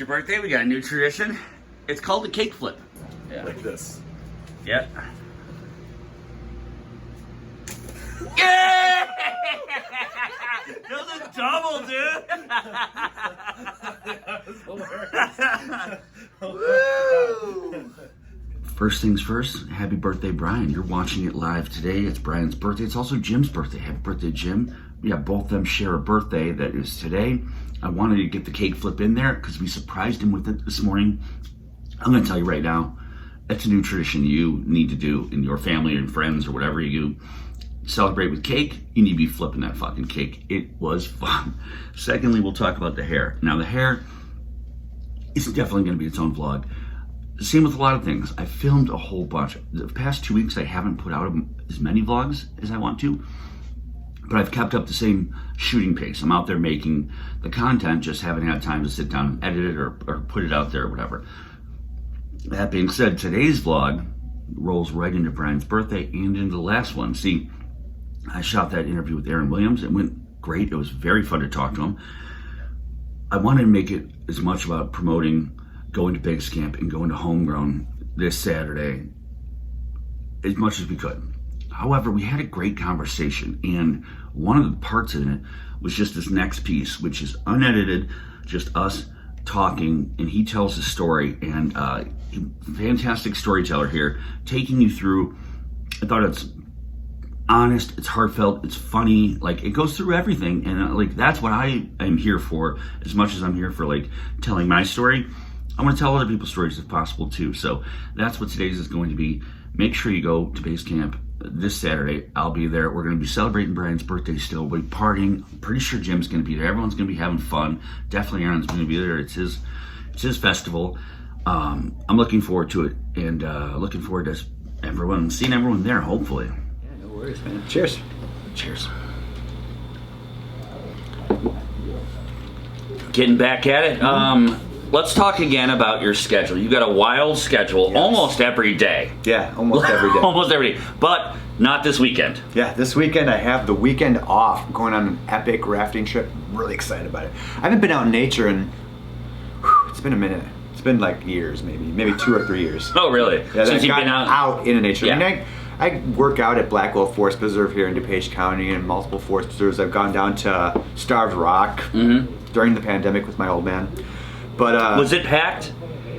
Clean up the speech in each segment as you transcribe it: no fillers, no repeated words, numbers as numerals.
your birthday, we got a new tradition. It's called the cake flip. Yeah. Like this. Yep. Yeah! That was a double, dude! Woo! First things first, happy birthday, Brian. You're watching it live today. It's Brian's birthday. It's also Jim's birthday. Happy birthday, Jim. Yeah, both of them share a birthday that is today. I wanted to get the cake flip in there because we surprised him with it this morning. I'm going to tell you right now, that's a new tradition you need to do in your family and friends or whatever you celebrate with cake. You need to be flipping that fucking cake. It was fun. Secondly, we'll talk about the hair. Now, the hair is definitely going to be its own vlog. Same with a lot of things. I filmed a whole bunch. The past 2 weeks, I haven't put out as many vlogs as I want to, but I've kept up the same shooting pace. I'm out there making the content, just haven't had time to sit down and edit it or put it out there or whatever. That being said, today's vlog rolls right into Brian's birthday and into the last one. See, I shot that interview with Aaron Williams. It went great. It was very fun to talk to him. I wanted to make it as much about promoting going to Basecamp and going to Homegrown this Saturday as much as we could. However, we had a great conversation, and one of the parts in it was just this next piece, which is unedited, just us talking, and he tells the story, and fantastic storyteller here, taking you through. I thought it's honest, it's heartfelt, it's funny, like it goes through everything, and like that's what I am here for, as much as I'm here for like telling my story. I want to tell other people's stories if possible too. So that's what today's is going to be. Make sure you go to Basecamp this Saturday. I'll be there. We're going to be celebrating Brian's birthday still. We'll be partying. I'm pretty sure Jim's going to be there. Everyone's going to be having fun. Definitely Aaron's going to be there. It's his festival. I'm looking forward to it, and looking forward to seeing everyone there, hopefully. Yeah, no worries, man. Cheers. Cheers. Getting back at it. Let's talk again about your schedule. You got a wild schedule, yes. Almost every day. Yeah, almost every day. Almost every day, but not this weekend. Yeah, this weekend I have the weekend off. I'm going on an epic rafting trip. I'm really excited about it. I haven't been out in nature in, it's been a minute. It's been like years, maybe 2 or 3 years. Oh, really? Yeah, since you've been out in nature. Yeah. I mean, I work out at Blackwell Forest Preserve here in DuPage County and multiple forest preserves. I've gone down to Starved Rock during the pandemic with my old man. But was it packed?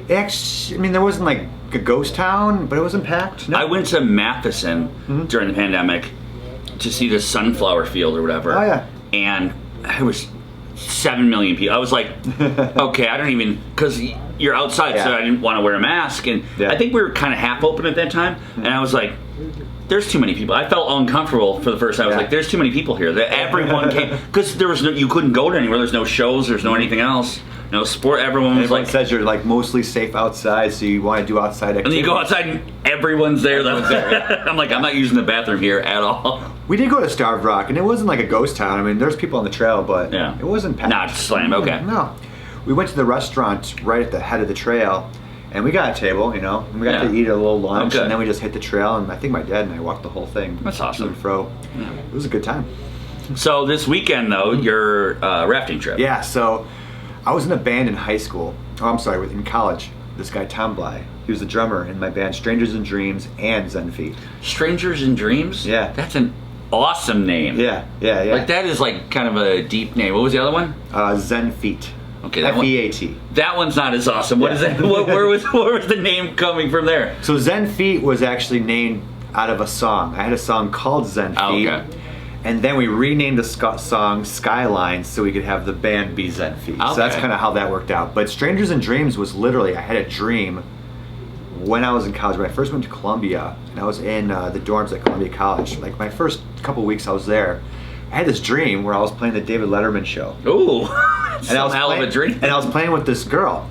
Actually, I mean, there wasn't like a ghost town, but it wasn't packed. No. I went to Matheson during the pandemic to see the sunflower field or whatever. Oh, yeah. And it was 7 million people. I was like, okay, I don't even, because you're outside, so I didn't want to wear a mask. And I think we were kind of half open at that time. And I was like, there's too many people. I felt uncomfortable for the first time. I was like, there's too many people here. That everyone came, because there was no, you couldn't go to anywhere. There's no shows. There's no anything else. No sport. Everyone was like, says you're like mostly safe outside, so you want to do outside activities. And then you go outside and everyone's there. I'm like, I'm not using the bathroom here at all. We did go to Starved Rock, and it wasn't like a ghost town. I mean, there's people on the trail, but it wasn't packed. Not slam. Okay. No. We went to the restaurant right at the head of the trail, and we got a table, you know, and we got to eat a little lunch, and then we just hit the trail, and I think my dad and I walked the whole thing. That's awesome. To and fro. Yeah. It was a good time. So this weekend, though, your rafting trip. Yeah, so I was in a band in high school. Oh, I'm sorry, in college. This guy, Tom Bday, he was the drummer in my band Strangers in Dreams and Zen Feet. Strangers in Dreams? Yeah. That's an awesome name. Yeah. Like, that is like kind of a deep name. What was the other one? Zen Feet. Okay, F-E-A-T. That one's not as awesome. What is that? Where was the name coming from there? So Zen Feet was actually named out of a song. I had a song called Zen Feet. Okay. And then we renamed the song Skyline so we could have the band be Zen Feet. Okay. So that's kind of how that worked out. But Strangers in Dreams was literally, I had a dream when I was in college. When I first went to Columbia, and I was in the dorms at Columbia College. Like my first couple weeks I was there, I had this dream where I was playing the David Letterman show. Ooh, that's a hell of a dream. And I was playing with this girl.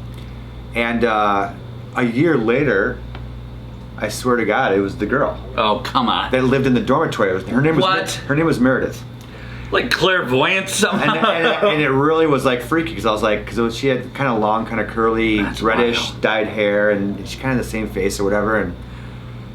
And a year later, I swear to God, it was the girl. Oh, come on. That lived in the dormitory. Her name was Meredith. Like clairvoyance somehow. And it really was like freaky because I was like, because she had kind of long, kind of curly, reddish, dyed hair, and she kind of the same face or whatever. And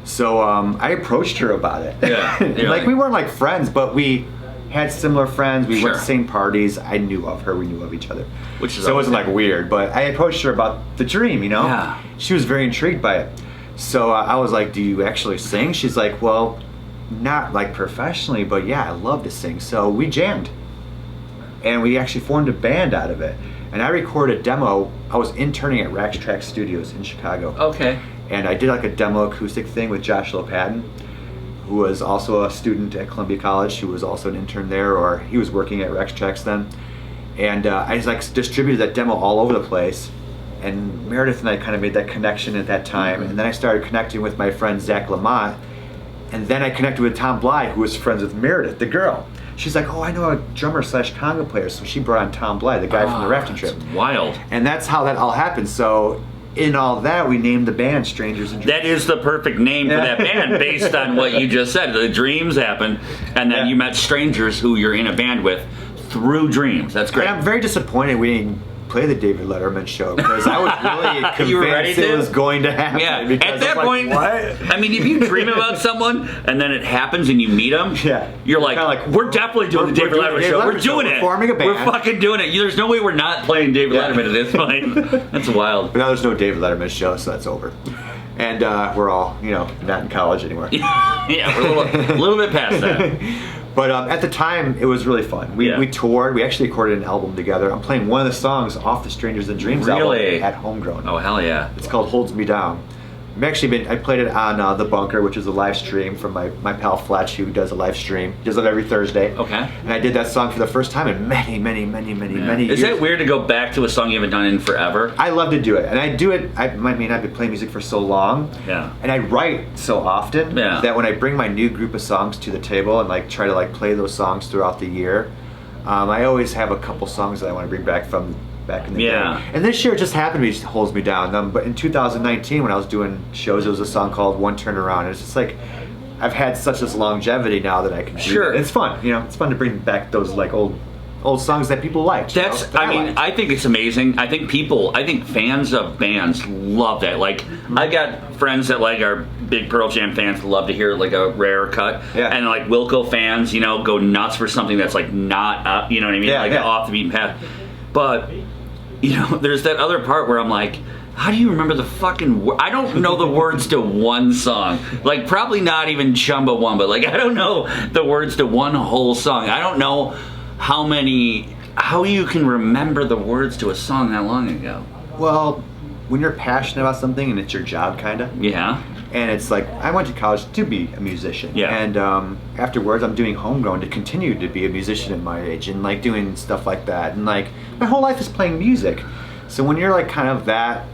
so I approached her about it. Yeah. Like we weren't like friends, but we had similar friends. We went to Sure. same parties. I knew of her. We knew of each other. Which is so it wasn't always like weird. But I approached her about the dream. Yeah. She was very intrigued by it. So I was like, "Do you actually sing?" She's like, "Well, not like professionally, but yeah, I love to sing." So we jammed, and we actually formed a band out of it. And I recorded a demo. I was interning at Rax Track Studios in Chicago. Okay. And I did like a demo acoustic thing with Josh Lopatin, who was also a student at Columbia College, who was also an intern there, or he was working at Rax Tracks then. And I just like distributed that demo all over the place. And Meredith and I kind of made that connection at that time. And then I started connecting with my friend Zach Lamont. And then I connected with Tom Bly, who was friends with Meredith, the girl. She's like, "Oh, I know a drummer / conga player." So she brought on Tom Bly, the guy from the rafting trip. Wild. And that's how that all happened. So in all that, we named the band Strangers and Dreams. That is the perfect name for that band based on what you just said. The dreams happened, and then you met strangers who you're in a band with through dreams. That's great. And I'm very disappointed we didn't play the David Letterman show, because I was really You were ready convinced it to? was going to happen. Yeah, because at that I was point, like, what? I mean, if you dream about someone and then it happens and you meet them, Yeah. you're like, Kinda like, we're definitely doing we're the David doing Letterman the David show. We're Letterman show. doing We're it. forming a band. We're fucking doing it. There's no way we're not playing David Yeah. Letterman at this point. That's wild. But now there's no David Letterman show, so that's over. And we're all, not in college anymore. Yeah, we're a little bit past that. But at the time, it was really fun. We toured. We actually recorded an album together. I'm playing one of the songs off the Strangers and Dreams Really? album at Homegrown. Oh, hell yeah. It's called Holds Me Down. I played it on The Bunker, which is a live stream from my pal Fletch, who does a live stream. He does it every Thursday. Okay. And I did that song for the first time in many years. Is it weird to go back to a song you haven't done in forever? I love to do it. And I do it, I may not be playing music for so long. Yeah. And I write so often that when I bring my new group of songs to the table and try to play those songs throughout the year, I always have a couple songs that I want to bring back from back in the day. And this year it just happened to be Holds Me Down. But in 2019, when I was doing shows, there was a song called One Turn Around. And it's just I've had such this longevity now that I can do it. It's fun. It's fun to bring back those old songs that people like. I think it's amazing. I think fans of bands love that. I got friends that are big Pearl Jam fans, love to hear a rare cut. Yeah. And Wilco fans, go nuts for something that's not, you know what I mean? Off the beaten path. But, there's that other part where I'm like, how do you remember the fucking I don't know the words to one song. Probably not even Chumbawamba. I don't know the words to one whole song. I don't know how you can remember the words to a song that long ago. Well, when you're passionate about something and it's your job, kind of. Yeah. And it's I went to college to be a musician. Yeah. And afterwards, I'm doing Homegrown to continue to be a musician at my age and doing stuff like that. And my whole life is playing music. So when you're kind of that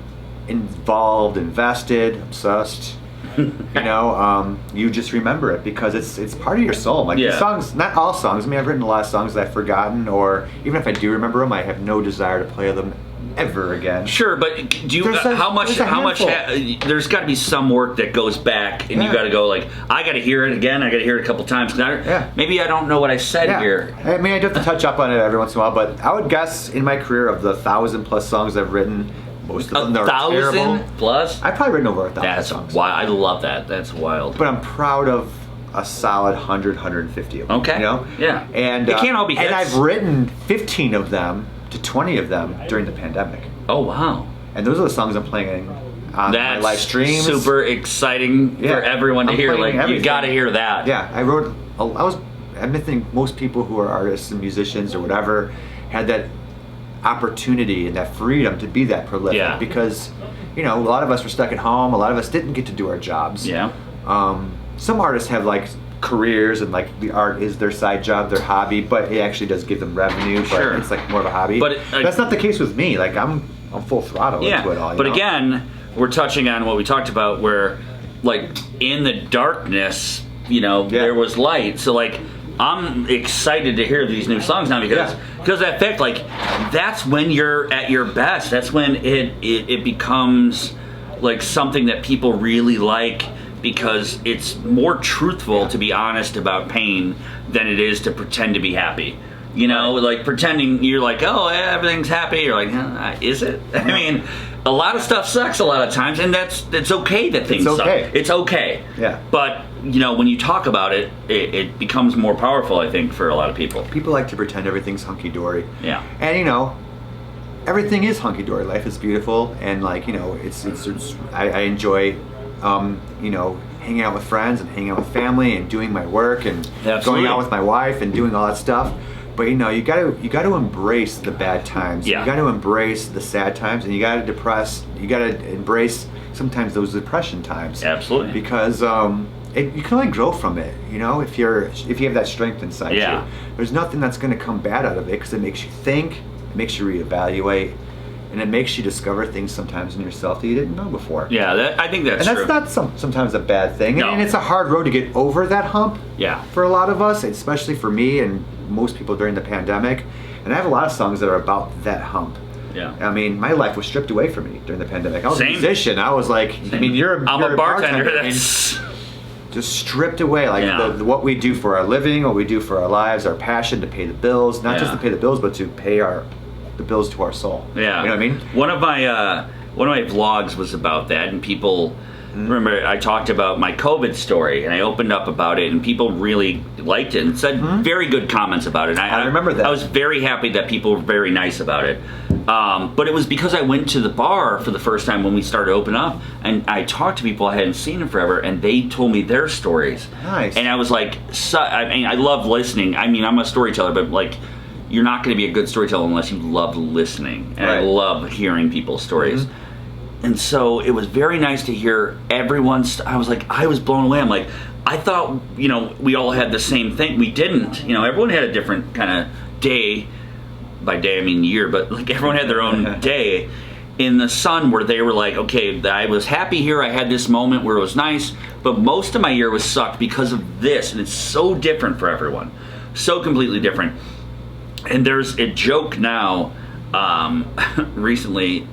involved, invested, obsessed, you just remember it because it's part of your soul. The songs, not all songs. I mean, I've written a lot of songs that I've forgotten, or even if I do remember them, I have no desire to play them ever again. Sure, but do you how much there's got to be some work that goes back, and you got to go I got to hear it again. I got to hear it a couple times. Maybe I don't know what I said here. I mean, I do have to touch up on it every once in a while, but I would guess in my career of the 1,000+ songs I've written, most of them are terrible. 1,000+? I've probably written over 1,000 That's songs. wild. I love that. That's wild. But I'm proud of a solid 100, 150 of them. Okay. Yeah. And it can't all be hits. And I've written 15 of them to 20 of them during the pandemic. Oh, wow. And those are the sonings I'm playing on my live streams. Super exciting for everyone to hear. You got to hear that. Yeah. I think most people who are artists and musicians or whatever had that opportunity and that freedom to be that prolific because a lot of us were stuck at home. A lot of us didn't get to do our jobs. Some artists have careers and the art is their side job, their hobby, but it actually does give them revenue, but it's more of a hobby. But that's not the case with me. I'm full throttle into it all. But again, we're touching on what we talked about where in the darkness, there was light. So I'm excited to hear these new songs now because that fact, that's when you're at your best. That's when it becomes something that people really like because it's more truthful to be honest about pain than it is to pretend to be happy. Pretending you're oh, everything's happy. You're is it? I mean, a lot of stuff sucks a lot of times, and it's okay that things suck. It's okay. Yeah. But when you talk about it, it becomes more powerful, I think, for a lot of people. People like to pretend everything's hunky-dory. Yeah. And, everything is hunky-dory. Life is beautiful. And, I enjoy, hanging out with friends and hanging out with family and doing my work and going out with my wife and doing all that stuff. But you got to embrace the bad times. Yeah. You got to embrace the sad times, and you got to embrace sometimes those depression times. Absolutely. Because you can only grow from it. If you have that strength inside you. There's nothing that's going to come bad out of it, because it makes you think, it makes you reevaluate, and it makes you discover things sometimes in yourself that you didn't know before. Yeah, I think that's true. And that's not sometimes a bad thing. No. And it's a hard road to get over that hump. Yeah. For a lot of us, especially for me and most people during the pandemic. And I have a lot of songs that are about that hump. Yeah. I mean, my life was stripped away from me during the pandemic. I was a musician. I was like, Same. I mean, I'm a bartender. That's just stripped away, what we do for our living, what we do for our lives, our passion to pay the bills, not just to pay the bills, but to pay the bills to our soul. Yeah. You know what I mean? One of my vlogs was about that, and people remember I talked about my COVID story, and I opened up about it, and people really liked it and said very good comments about it. I remember that. I was very happy that people were very nice about it. But it was because I went to the bar for the first time when we started opening up, and I talked to people I hadn't seen in forever, and they told me their stories. Nice. And I was like, I love listening. I mean, I'm a storyteller, but you're not going to be a good storyteller unless you love listening. And I love hearing people's stories. And so it was very nice to hear everyone's. I was blown away. I'm like, I thought, we all had the same thing. We didn't. Everyone had a different kind of day. By day, I mean year, but everyone had their own day in the sun where they were like, okay, I was happy here. I had this moment where it was nice, but most of my year was sucked because of this. And it's so different for everyone. So completely different. And there's a joke now recently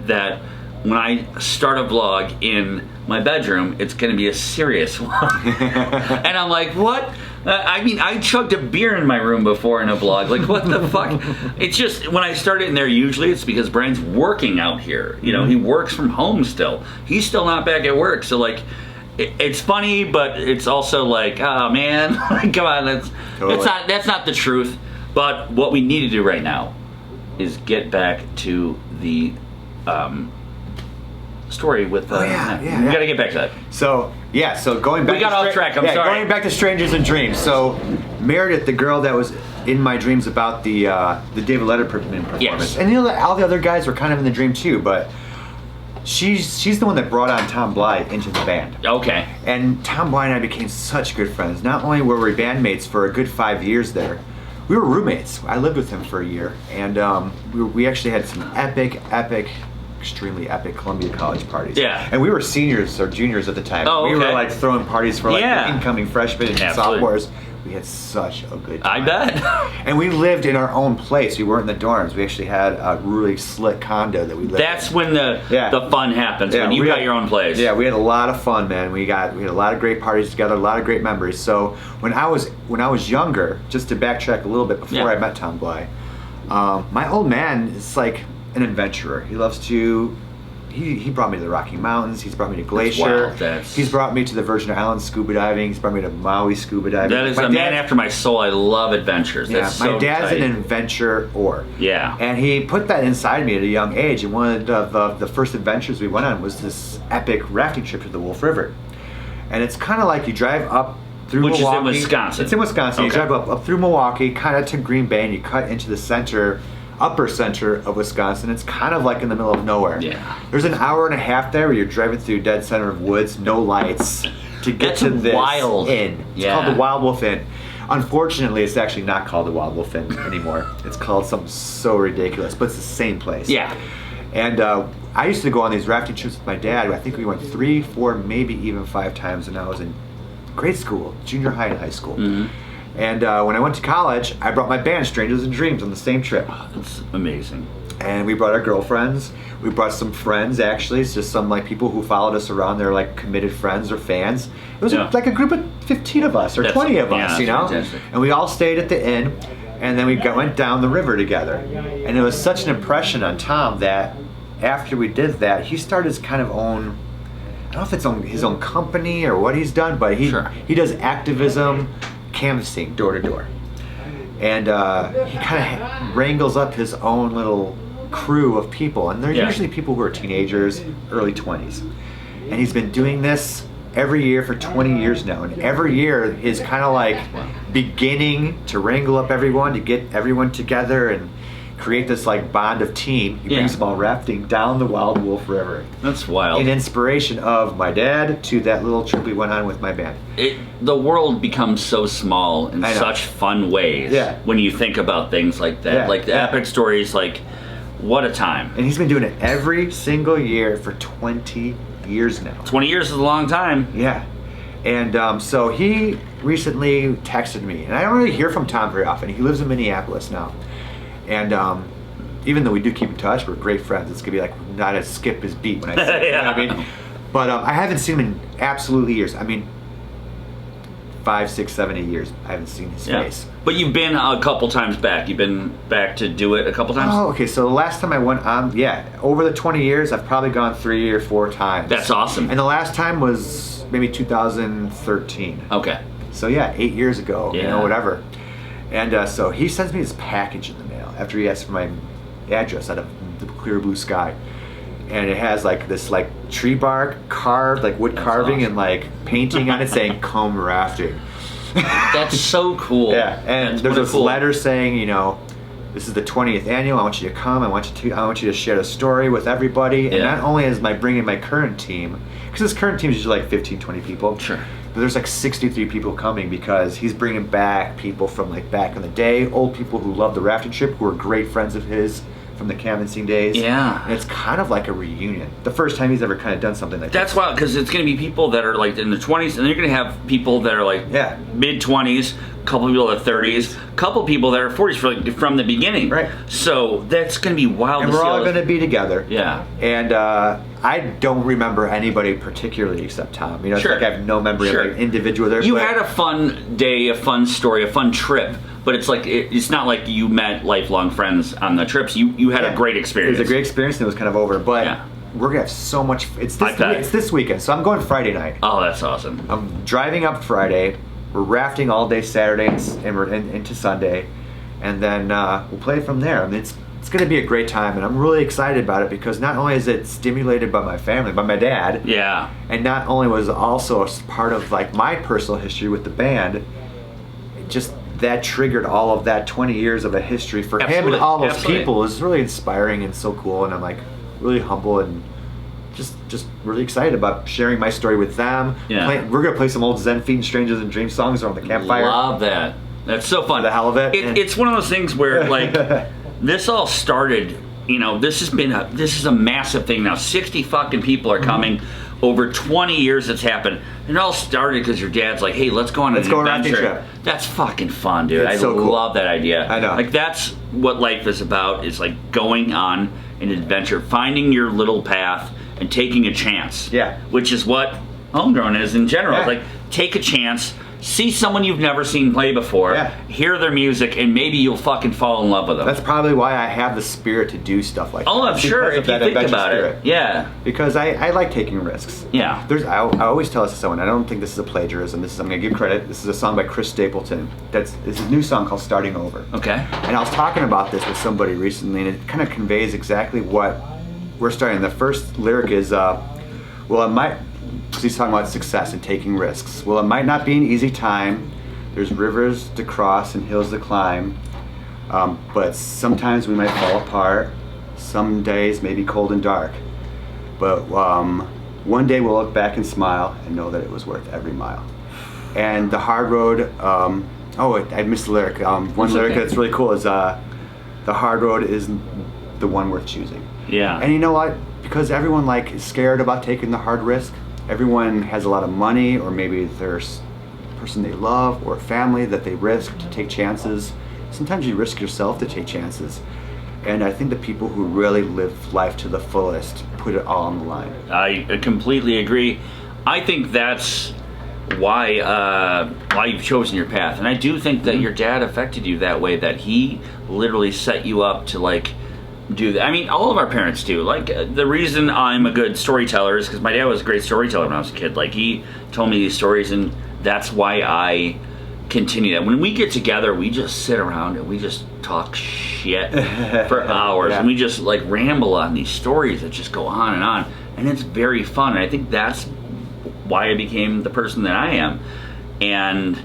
that when I start a vlog in my bedroom, it's going to be a serious one. And I'm like, what? I chugged a beer in my room before in a vlog. What the fuck? It's just, when I start it in there, usually it's because Brian's working out here. He works from home still. He's still not back at work. So, it's funny, but it's also like, oh, man. Come on, that's not the truth. But what we need to do right now is get back to the story with we got to get back to that. So going back, we got off track. I'm sorry. Going back to Strangers and Dreams. So Meredith, the girl that was in my dreams about the David Letterman performance, yes. And all the other guys were kind of in the dream too, but she's the one that brought on Tom Bly into the band. Okay. And Tom Bly and I became such good friends. Not only were we bandmates for a good 5 years there, we were roommates. I lived with him for a year, and we actually had some extremely epic Columbia College parties. Yeah. And we were seniors or juniors at the time. Oh, okay. We were throwing parties for the incoming freshmen and sophomores. We had such a good time. I bet. And we lived in our own place. We weren't in the dorms. We actually had a really slick condo that we lived in. That's when the fun happens, when you got your own place. Yeah, we had a lot of fun, man. We had a lot of great parties together, a lot of great memories. So when I was younger, just to backtrack a little bit before I met Tom Bly, my old man is like an adventurer. He loves to. He brought me to the Rocky Mountains. He's brought me to Glacier. He's brought me to the Virgin Islands scuba diving. He's brought me to Maui scuba diving. That is man after my soul. I love adventures. That's my dad's an adventurer. Yeah. And he put that inside me at a young age. And one of the first adventures we went on was this epic rafting trip to the Wolf River. And it's kind of like you drive up through Milwaukee. Which is in Wisconsin. It's in Wisconsin. Okay. You drive up through Milwaukee, kind of to Green Bay, and you cut into the upper center of Wisconsin. It's kind of like in the middle of nowhere. Yeah. There's an hour and a half there where you're driving through dead center of woods, no lights, to get to this wild inn. It's called the Wild Wolf Inn. Unfortunately, it's actually not called the Wild Wolf Inn anymore. It's called something so ridiculous, but it's the same place. Yeah. And I used to go on these rafting trips with my dad. I think we went 3, 4, maybe even 5 times when I was in grade school, junior high and high school. Mm-hmm. And when I went to college, I brought my band, Strangers and Dreams, on the same trip. Oh, that's amazing. And we brought our girlfriends. We brought some friends, actually. It's just some people who followed us around. They're like committed friends or fans. It was like a group of 15 of us or 20 of us, Fantastic. And we all stayed at the inn, and then we went down the river together. And it was such an impression on Tom that after we did that, he started his kind of own, don't know if it's on his own company or what he's done, but he does activism, canvassing door to door. And he kind of wrangles up his own little crew of people. And they're usually people who are teenagers, early 20s. And he's been doing this every year for 20 years now. And every year he's kind of like beginning to wrangle up everyone, to get everyone together and create this like bond of team. He brings them all rafting down the Wild Wolf River. That's wild. In inspiration of my dad to that little trip we went on with my band. The world becomes so small in such fun ways when you think about things like that. Like the epic stories, like what a time. And he's been doing it every single year for 20 years now. 20 years is a long time. Yeah. And so he recently texted me, and I don't really hear from Tom very often. He lives in Minneapolis now. And even though we do keep in touch, we're great friends. It's gonna be like not a skip his beat when I say it, you know what I mean? But I haven't seen him in absolutely years. I mean, 5, 6, 7, 8 years. I haven't seen his face. But you've been a couple times back. You've been back to do it a couple times? Oh, okay. So the last time I went on, over the 20 years, I've probably gone 3 or 4 times. That's awesome. And the last time was maybe 2013. Okay. So 8 years ago, you know, whatever. And so he sends me this package in the mail after he asked for my address out of the clear blue sky. And it has like this like tree bark carved, like wood carving and like painting on it saying "Come rafting." That's so cool. Yeah, and there's this letter saying, you know, this is the 20th annual. I want you to come. I want you to share the story with everybody. And not only is bringing my current team, because this current team is usually like 15, 20 people. Sure. But there's like 63 people coming because he's bringing back people from like back in the day, old people who love the rafting trip, who are great friends of his from the canvassing days. Yeah. And it's kind of like a reunion. The first time he's ever kind of done something like that. That's wild, because it's going to be people that are like in their 20s, and you're going to have people that are like mid-20s, a couple people that are 30s, a couple people that are 40s from the beginning. Right. So that's going to be wild. And we're all going to be together. Yeah. And I don't remember anybody particularly except Tom. You know, it's like I have no memory of like individual there. You had a fun day, a fun story, a fun trip. But it's like it's not like you met lifelong friends on the trips. You had a great experience. It was a great experience, and it was kind of over. But we're gonna have so much. It's this weekend, so I'm going Friday night. Oh, that's awesome. I'm driving up Friday. We're rafting all day Saturday and we're into Sunday, and then we'll play from there. I mean, it's gonna be a great time, and I'm really excited about it because not only is it stimulated by my family, by my dad. Yeah. And not only was it also a part of like my personal history with the band, it just that triggered all of that 20 years of a history for him and all those people. Is really inspiring and so cool, and I'm like really humble and just really excited about sharing my story with them. We're gonna play some old Zen Feet and Strangers and Dream songs around the campfire. Love that. That's so fun. For the hell of it. It's one of those things where like this all started, you know, this is a massive thing now. 60 fucking people are coming. Over 20 years it's happened. And it all started because your dad's like, hey, let's go on an adventure. Trip. That's fucking fun, dude. I love that idea. I know. Like that's what life is about, is like going on an adventure, finding your little path and taking a chance. Yeah. Which is what Homegrown is in general. Yeah. Like take a chance, see someone you've never seen play before, hear their music, and maybe you'll fucking fall in love with them. That's probably why I have the spirit to do stuff like that. Oh, I'm sure, if you think about it. Yeah. Because I like taking risks. Yeah. I always tell this to someone, I don't think this is a plagiarism. I'm going to give credit. This is a song by Chris Stapleton. It's a new song called Starting Over. Okay. And I was talking about this with somebody recently, and it kind of conveys exactly what we're starting. The first lyric is, he's talking about success and taking risks. Well, it might not be an easy time. There's rivers to cross and hills to climb. But sometimes we might fall apart. Some days may be cold and dark. But one day we'll look back and smile and know that it was worth every mile. And the hard road, I missed the lyric. One lyric that's really cool is, the hard road is the one worth choosing. Yeah. And you know what? Because everyone like is scared about taking the hard risk. Everyone has a lot of money, or maybe there's a person they love or a family that they risk to take chances. Sometimes you risk yourself to take chances. And I think the people who really live life to the fullest put it all on the line. I completely agree. I think that's why you've chosen your path. And I do think that your dad affected you that way, that he literally set you up to like do that. I mean, all of our parents do. Like, the reason I'm a good storyteller is because my dad was a great storyteller when I was a kid. Like, he told me these stories, and that's why I continue that. When we get together, we just sit around and we just talk shit for hours, and we just like ramble on these stories that just go on, and it's very fun. And I think that's why I became the person that I am. And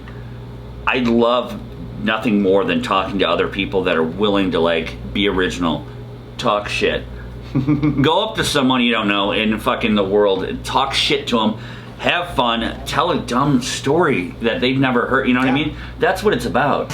I love nothing more than talking to other people that are willing to like be original, talk shit, go up to someone you don't know in fucking the world and talk shit to them, have fun, tell a dumb story that they've never heard. You know what I mean? That's what it's about.